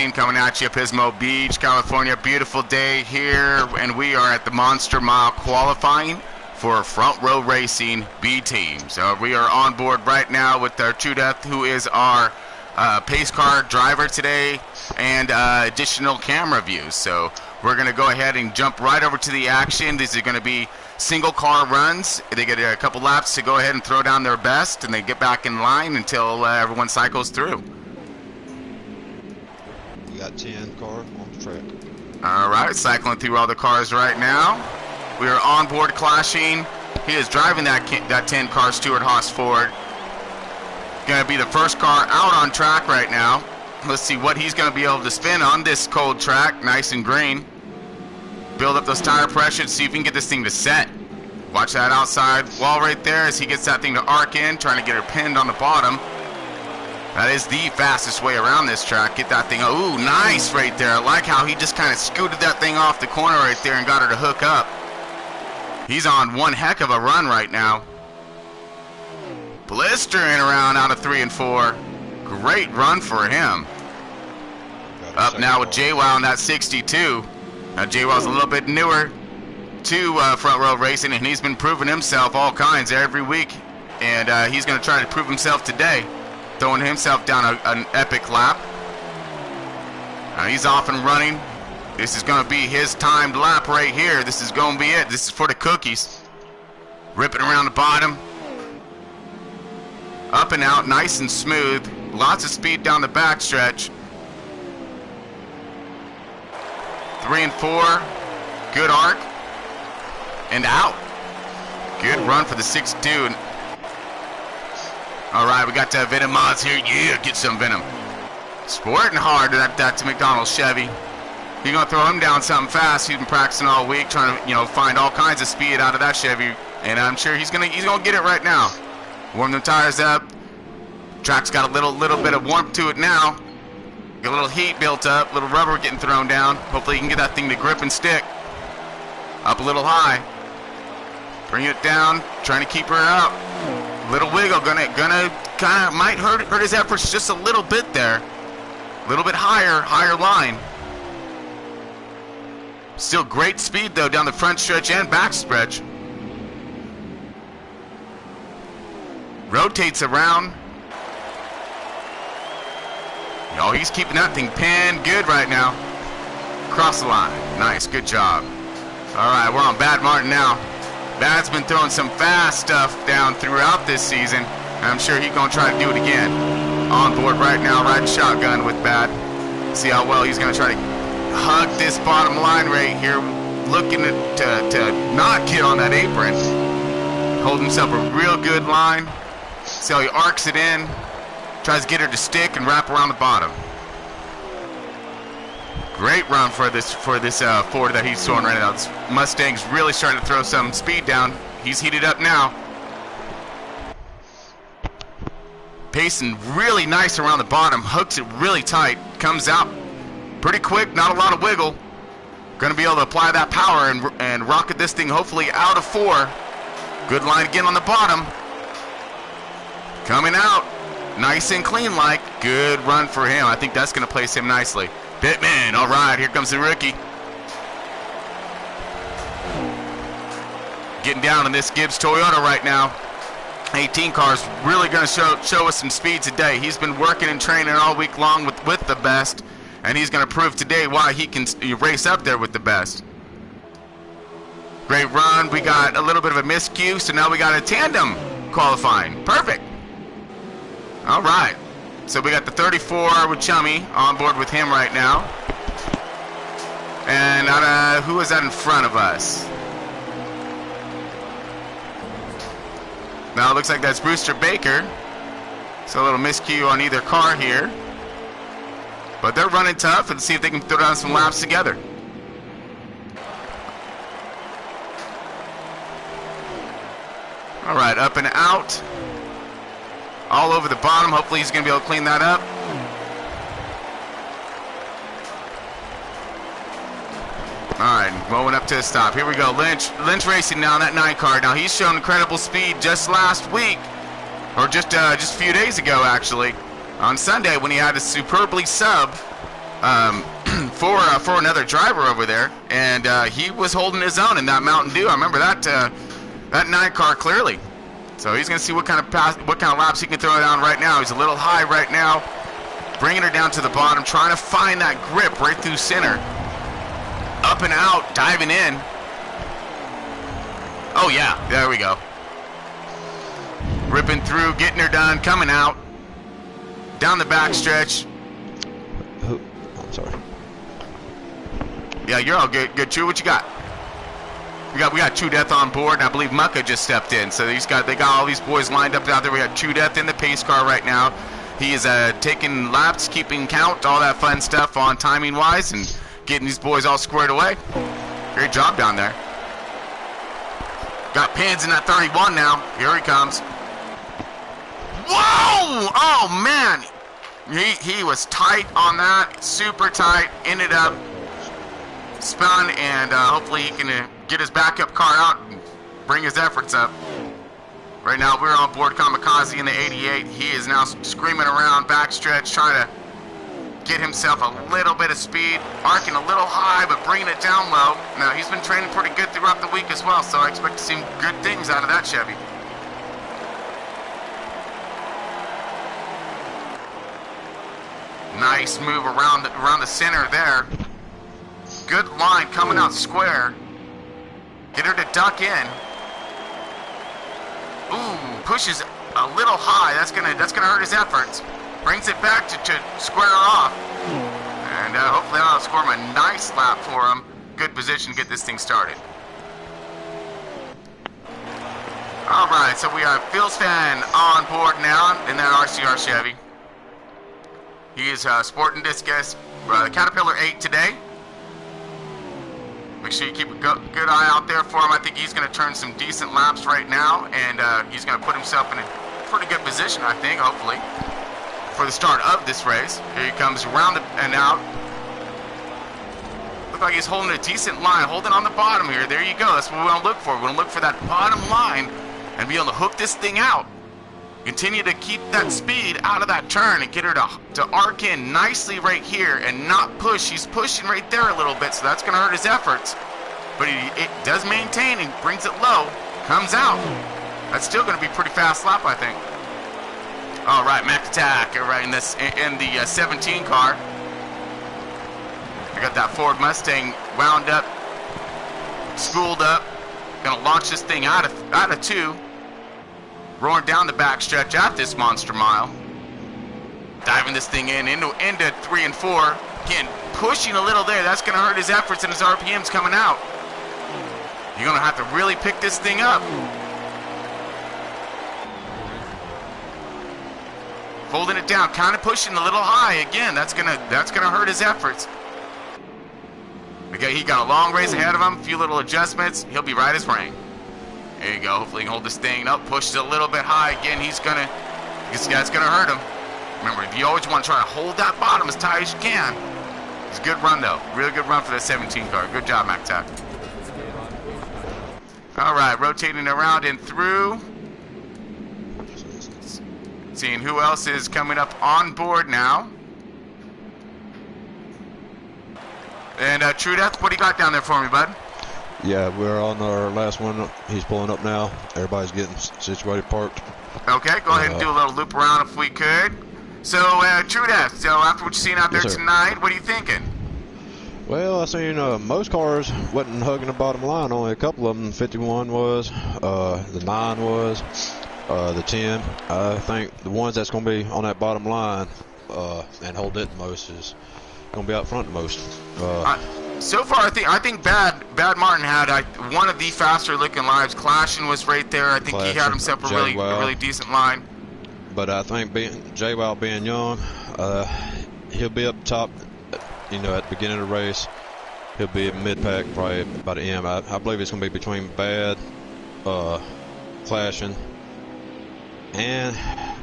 Broadcasting, coming at you, Pismo Beach, California. Beautiful day here, and we are at the Monster Mile qualifying for Front Row Racing B Team. So we are on board right now with our True Death, who is our pace car driver today, and additional camera views. So we're going to go ahead and jump right over to the action. These are going to be single car runs. They get a couple laps to go ahead and throw down their best, and they get back in line until everyone cycles through. We got 10 cars on the track. All right, cycling through all the cars right now. We are on board clashing. He is driving that 10 car Stuart Haas Ford. Going to be the first car out on track right now. Let's see what he's going to be able to spin on this cold track, nice and green. Build up those tire pressures, see if we can get this thing to set. Watch that outside wall right there as he gets that thing to arc in, trying to get her pinned on the bottom. That is the fastest way around this track. Get that thing, ooh, nice right there. I like how he just kind of scooted that thing off the corner right there and got her to hook up. He's on one heck of a run right now. Blistering around out of 3 and 4. Great run for him. Up now with JWoww in that 62. Now JWoww's a little bit newer to Front Row Racing, and he's been proving himself all kinds every week. And he's going to try to prove himself today, throwing himself down an epic lap. Now he's off and running. This is going to be his timed lap right here. This is going to be it. This is for the cookies. Ripping around the bottom. Up and out, nice and smooth. Lots of speed down the backstretch. 3 and 4. Good arc. And out. Good run for the 6-2. All right, we got Venom Mods here. Yeah, get some Venom. Sporting hard that's McDonald's Chevy. He's going to throw him down something fast. He's been practicing all week, trying to, find all kinds of speed out of that Chevy. And I'm sure he's gonna get it right now. Warm the tires up. Track's got a little bit of warmth to it now. Got a little heat built up, little rubber getting thrown down. Hopefully he can get that thing to grip and stick. Up a little high. Bring it down, trying to keep her up. Little wiggle, gonna kind of might hurt his efforts just a little bit there. A little bit higher line. Still great speed though down the front stretch and back stretch. Rotates around. Oh, he's keeping that thing pinned good right now. Cross the line. Nice, good job. All right, we're on Bad Martin now. Bad's been throwing some fast stuff down throughout this season. I'm sure he's going to try to do it again. On board right now, riding shotgun with Bad. See how well he's going to try to hug this bottom line right here, looking to not get on that apron. Hold himself a real good line. See how he arcs it in. Tries to get her to stick and wrap around the bottom. Great run for this Ford that he's throwing right now. This Mustang's really starting to throw some speed down. He's heated up now. Pacing really nice around the bottom. Hooks it really tight. Comes out pretty quick. Not a lot of wiggle. Going to be able to apply that power and rocket this thing hopefully out of 4. Good line again on the bottom. Coming out. Nice and clean like. Good run for him. I think that's going to place him nicely. Pittman, all right, here comes the rookie. Getting down in this Gibbs Toyota right now. 18 car's really going to show us some speed today. He's been working and training all week long with the best, and he's going to prove today why he can race up there with the best. Great run. We got a little bit of a miscue, so now we got a tandem qualifying. Perfect. All right. So we got the 34 with Chummy on board with him right now. And who is that in front of us? Now it looks like that's Brewster Baker. So a little miscue on either car here. But they're running tough, and see if they can throw down some laps together. All right, up and out. All over the bottom. Hopefully he's going to be able to clean that up. All right, rolling up to a stop. Here we go. Lynch racing now in that 9 car. Now he's shown incredible speed just last week, or just a few days ago actually, on Sunday when he had a superbly sub for another driver over there, and he was holding his own in that Mountain Dew. I remember that 9 car clearly. So he's going to see what kind of laps he can throw down right now. He's a little high right now, bringing her down to the bottom, trying to find that grip right through center. Up and out, diving in. Oh yeah, there we go. Ripping through, getting her done, coming out. Down the back stretch. I'm sorry. Yeah, you're all good. Good, True. What you got? We got True Death on board, and I believe Mucka just stepped in. So they got all these boys lined up out there. We got True Death in the pace car right now. He is taking laps, keeping count, all that fun stuff on timing wise, and getting these boys all squared away. Great job down there. Got Pins in that 31 now. Here he comes. Whoa! Oh man, he was tight on that, super tight. Ended up spun, and hopefully he can get his backup car out and bring his efforts up. Right now we're on board Kamikaze in the 88. He is now screaming around backstretch, trying to get himself a little bit of speed, arcing a little high but bringing it down low. Now he's been training pretty good throughout the week as well, so I expect to see good things out of that Chevy. Nice move around the center there. Good line coming out square. Get her to duck in. Ooh, pushes a little high. That's gonna hurt his efforts. Brings it back to square her off. And hopefully that'll score him a nice lap for him. Good position to get this thing started. Alright, so we have Phil's fan on board now in that RCR Chevy. He is sporting this guy's Caterpillar 8 today. Make sure you keep a good eye out there for him. I think he's going to turn some decent laps right now, and he's going to put himself in a pretty good position, I think, hopefully, for the start of this race. Here he comes around and out. Looks like he's holding a decent line, holding on the bottom here. There you go. That's what we want to look for. We want to look for that bottom line and be able to hook this thing out. Continue to keep that speed out of that turn and get her to arc in nicely right here and not push. He's pushing right there a little bit, so that's going to hurt his efforts. But it does maintain and brings it low, comes out. That's still going to be a pretty fast lap, I think. All right, Mac Attack right in the 17 car. I got that Ford Mustang wound up, spooled up. Going to launch this thing out of 2. Roaring down the backstretch at this monster mile. Diving this thing into 3 and 4. Again, pushing a little there. That's going to hurt his efforts and his RPMs coming out. You're going to have to really pick this thing up. Folding it down, kind of pushing a little high. Again, that's gonna hurt his efforts. Okay, he got a long race ahead of him. A few little adjustments. He'll be right as rain. There you go. Hopefully he can hold this thing up. Pushes a little bit high. Again, this guy's gonna hurt him. Remember, if you always want to try to hold that bottom as tight as you can. It's a good run though. Really good run for the 17 car. Good job, Mac Tack. All right, rotating around and through. Seeing who else is coming up on board now. And True Death, what do you got down there for me, bud? Yeah, we're on our last one. He's pulling up now. Everybody's getting situated, parked. Okay, go ahead and do a little loop around if we could. So, True Death, so after what you've seen out there tonight, what are you thinking? Well, I seen most cars wasn't hugging the bottom line. Only a couple of them. 51 was, the 9 was, the 10. I think the ones that's going to be on that bottom line and hold it the most is going to be out front the most. So far, I think Bad Martin had one of the faster looking lives. Clashing was right there. I think he had himself a really decent line. But I think J-Wow being young, he'll be up top. You know, at the beginning of the race, he'll be at mid-pack probably by the end. I believe it's going to be between Bad, Clashing, and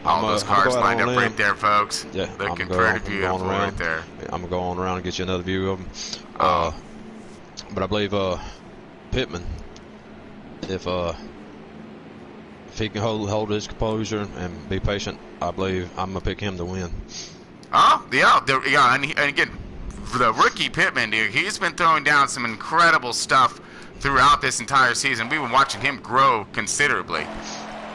all those cars lined up right there, folks. Yeah, looking pretty beautiful right there. I'm going to go on around and get you another view of them. But I believe Pittman, if he can hold his composure and be patient, I believe I'm going to pick him to win. Oh, yeah, and again, the rookie Pittman, dude, he's been throwing down some incredible stuff throughout this entire season. We've been watching him grow considerably.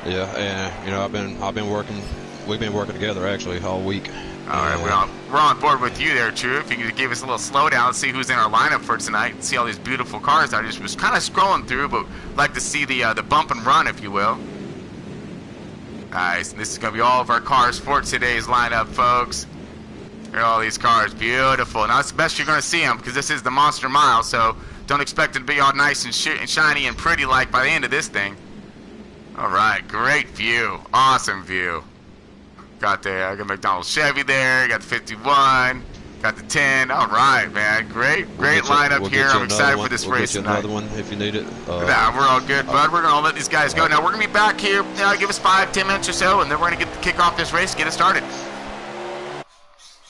Yeah, and you know, I've been working. We've been working together actually all week. All right, we're on board with you there, True. If you could give us a little slowdown, see who's in our lineup for tonight, and see all these beautiful cars. I just was kind of scrolling through, but like to see the bump and run, if you will. Nice. This is going to be all of our cars for today's lineup, folks. Here are all these cars. Beautiful. Now, it's best you're going to see them because this is the Monster Mile, so don't expect it to be all nice and shiny and pretty like by the end of this thing. All right. Great view. Awesome view. Got the McDonald's Chevy there. Got the 51. Got the 10. All right, man. Great lineup here. I'm excited for this race tonight. Another one if you need it. Nah, we're all good, bud. We're going to let these guys go. Now, we're going to be back here. Give us 5-10 minutes or so, and then we're going to kick off this race, get it started.